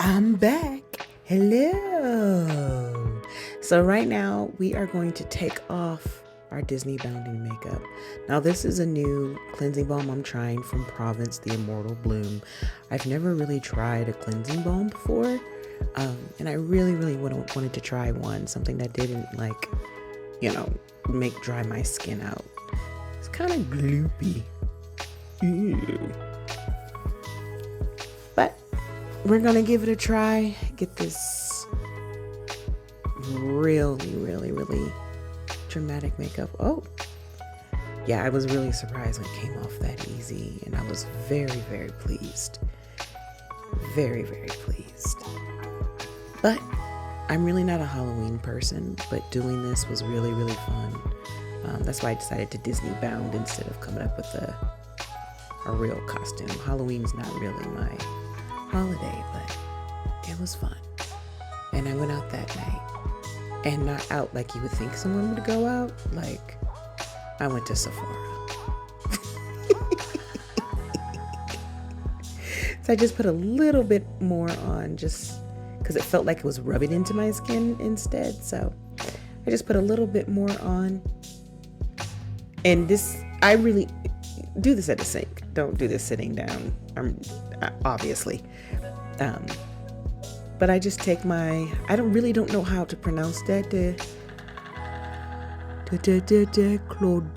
I'm back. Hello. So right now we are going to take off our Disney bounding makeup. Now this is a new cleansing balm I'm trying from Province, the Immortal Bloom. I've never really tried a cleansing balm before. And I really wanted to try one, something that didn't make dry my skin out. It's kind of gloopy. Ew. But we're gonna give it a try. Get this really dramatic makeup. Oh, yeah, I was really surprised when it came off that easy, and I was very pleased. Very pleased. But I'm really not a Halloween person, but doing this was really fun. That's why I decided to Disney bound instead of coming up with a real costume. Halloween's not really my holiday, but it was fun. And I went out that night. And not out like you would think someone would go out. Like, I went to Sephora. So I just put a little bit more on just because it felt like it was rubbing into my skin instead. So I just put a little bit more on. And I really do this at the sink. Don't do this sitting down, obviously. But I just take I don't know how to pronounce that. Claude.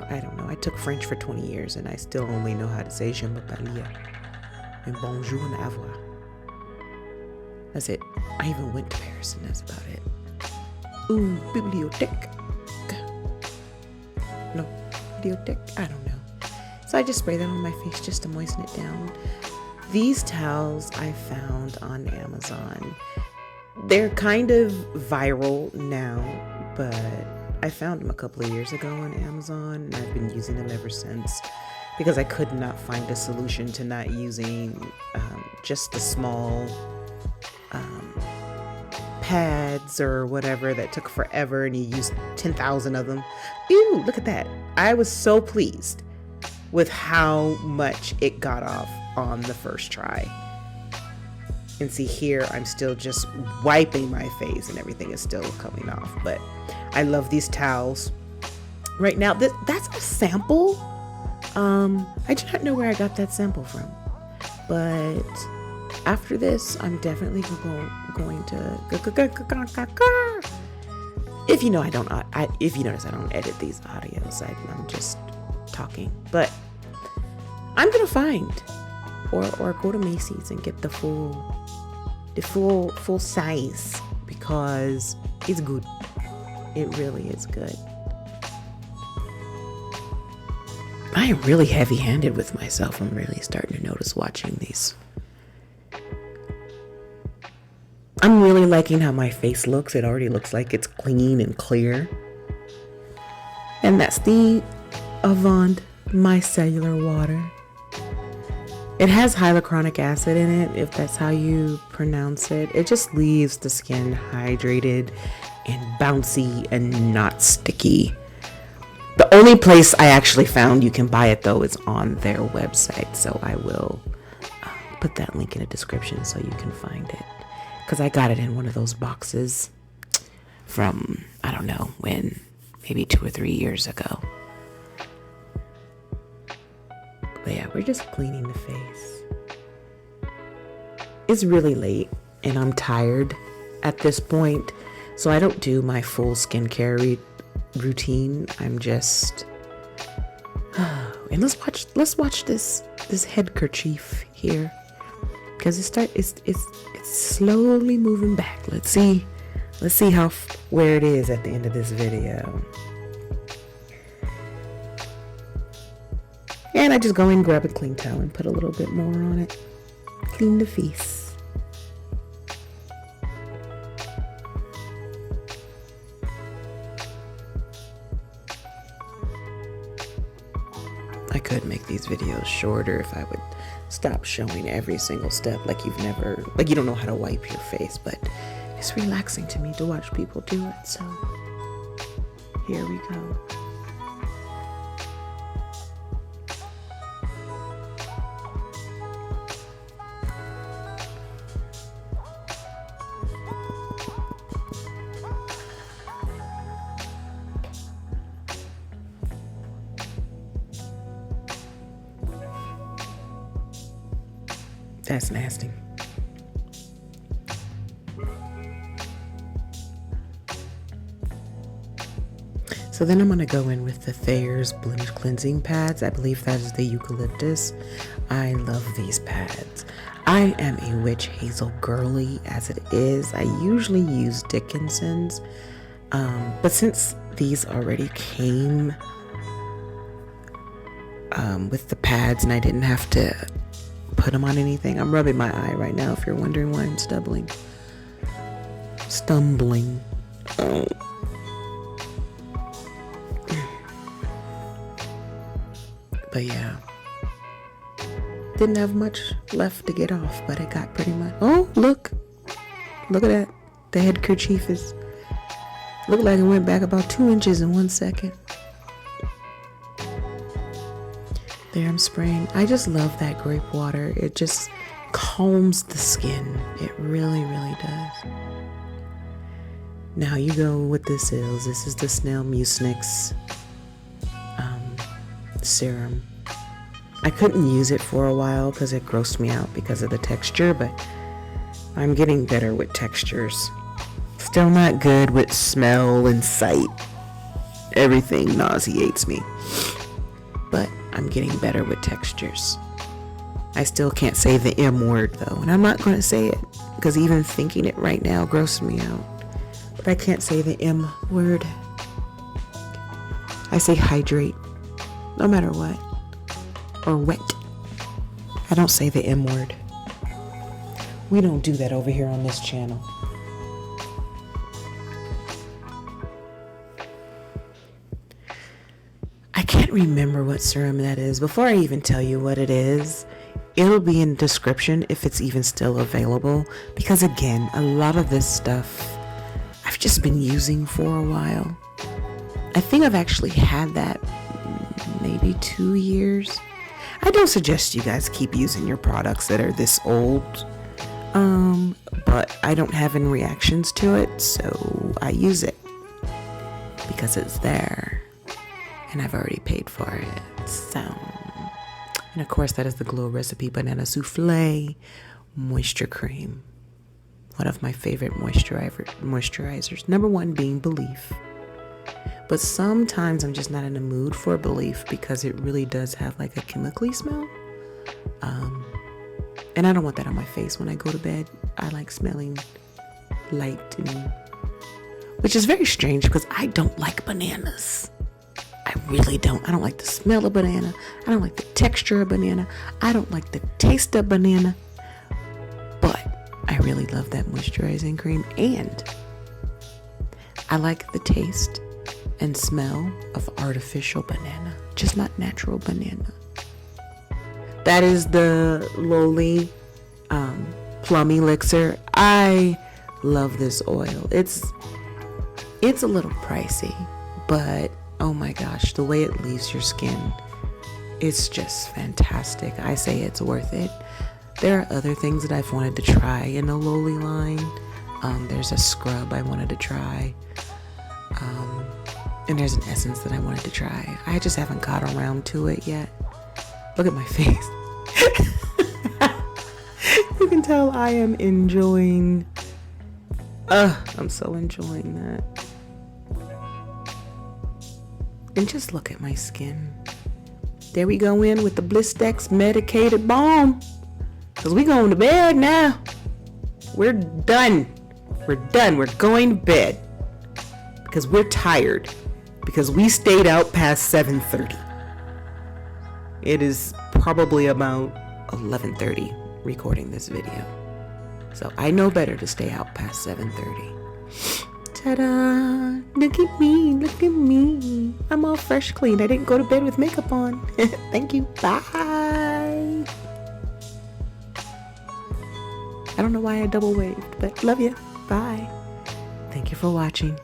I don't know. I took French for 20 years and I still only know how to say je m'appelle and bonjour and au revoir. That's it. I even went to Paris and that's about it. Ooh, bibliothèque. No, bibliothèque. I don't know. So I just spray that on my face just to moisten it down. These towels I found on Amazon. They're kind of viral now, but I found them a couple of years ago on Amazon, and I've been using them ever since because I could not find a solution to not using just the small pads or whatever that took forever, and you used 10,000 of them. Ew, look at that. I was so pleased with how much it got off on the first try. And see here, I'm still just wiping my face and everything is still coming off. But I love these towels. Right now, that's a sample. I do not know where I got that sample from. But after this, I'm definitely going to... If you know, if you notice, I don't edit these audios. I'm just talking. But I'm going to find... Or go to Macy's and get the full size because it's good. It really is good. I am really heavy-handed with myself. I'm really starting to notice watching these. I'm really liking how my face looks. It already looks like it's clean and clear. And that's the Avant Micellar Water. It has hyaluronic acid in it, if that's how you pronounce it. It just leaves the skin hydrated and bouncy and not sticky. The only place I actually found you can buy it, though, is on their website. So I will put that link in the description so you can find it. Because I got it in one of those boxes from, I don't know when, maybe 2 or 3 years ago. But yeah, we're just cleaning the face. It's really late and I'm tired at this point, so I don't do my full skincare routine. I'm just and let's watch this head kerchief here because it's slowly moving back. Let's see where it is at the end of this video. And I just go and grab a clean towel and put a little bit more on it. Clean the face. I could make these videos shorter if I would stop showing every single step like you don't know how to wipe your face, but it's relaxing to me to watch people do it, so here we go. That's nasty. So then I'm going to go in with the Thayer's Blemish Cleansing Pads. I believe that is the eucalyptus. I love these pads. I am a witch hazel girly as it is. I usually use Dickinson's. But since these already came with the pads and I didn't have to put them on anything, I'm rubbing my eye right now if you're wondering why I'm stumbling. Oh. But yeah, didn't have much left to get off, but it got pretty much. Oh, look at that. The head kerchief is looked like it went back about 2 inches in 1 second. There, I'm spraying. I just love that grape water. It just calms the skin. It really, really does. Now you go what this is. This is the Snail Mucinex serum. I couldn't use it for a while because it grossed me out because of the texture, but I'm getting better with textures. Still not good with smell and sight. Everything nauseates me. But I'm getting better with textures. I still can't say the M word though, and I'm not going to say it because even thinking it right now grosses me out. But I can't say the M word. I say hydrate. No matter what. Or wet. I don't say the M word. We don't do that over here on this channel. I can't remember what serum that is. Before I even tell you what it is, it'll be in the description if it's even still available. Because again, a lot of this stuff I've just been using for a while. I think I've actually had that maybe 2 years. I don't suggest you guys keep using your products that are this old, but I don't have any reactions to it, so I use it because it's there and I've already paid for it. So, and of course that is the Glow Recipe Banana Souffle Moisture Cream, one of my favorite moisturizers, number one being Belief. But sometimes I'm just not in the mood for Belief because it really does have like a chemically smell. And I don't want that on my face when I go to bed. I like smelling light, and which is very strange because I don't like bananas. I really don't. I don't like the smell of banana. I don't like the texture of banana. I don't like the taste of banana. But I really love that moisturizing cream, and I like the taste and smell of artificial banana, just not natural banana. That is the Lowly Plum Elixir. I love this oil. It's a little pricey, but oh my gosh, the way it leaves your skin, it's just fantastic. I say it's worth it. There are other things that I've wanted to try in the Lowly line. There's a scrub I wanted to try. And there's an essence that I wanted to try. I just haven't got around to it yet. Look at my face. You can tell I am enjoying. I'm so enjoying that. And just look at my skin. There we go in with the Blistex medicated balm. Because we going to bed now. We're done. We're done. We're going to bed. Because we're tired. Because we stayed out past 7:30. It is probably about 11:30 recording this video. So I know better to stay out past 7:30. Ta-da! Look at me, look at me. I'm all fresh clean. I didn't go to bed with makeup on. Thank you. Bye. I don't know why I double waved, but love you. Bye. Thank you for watching.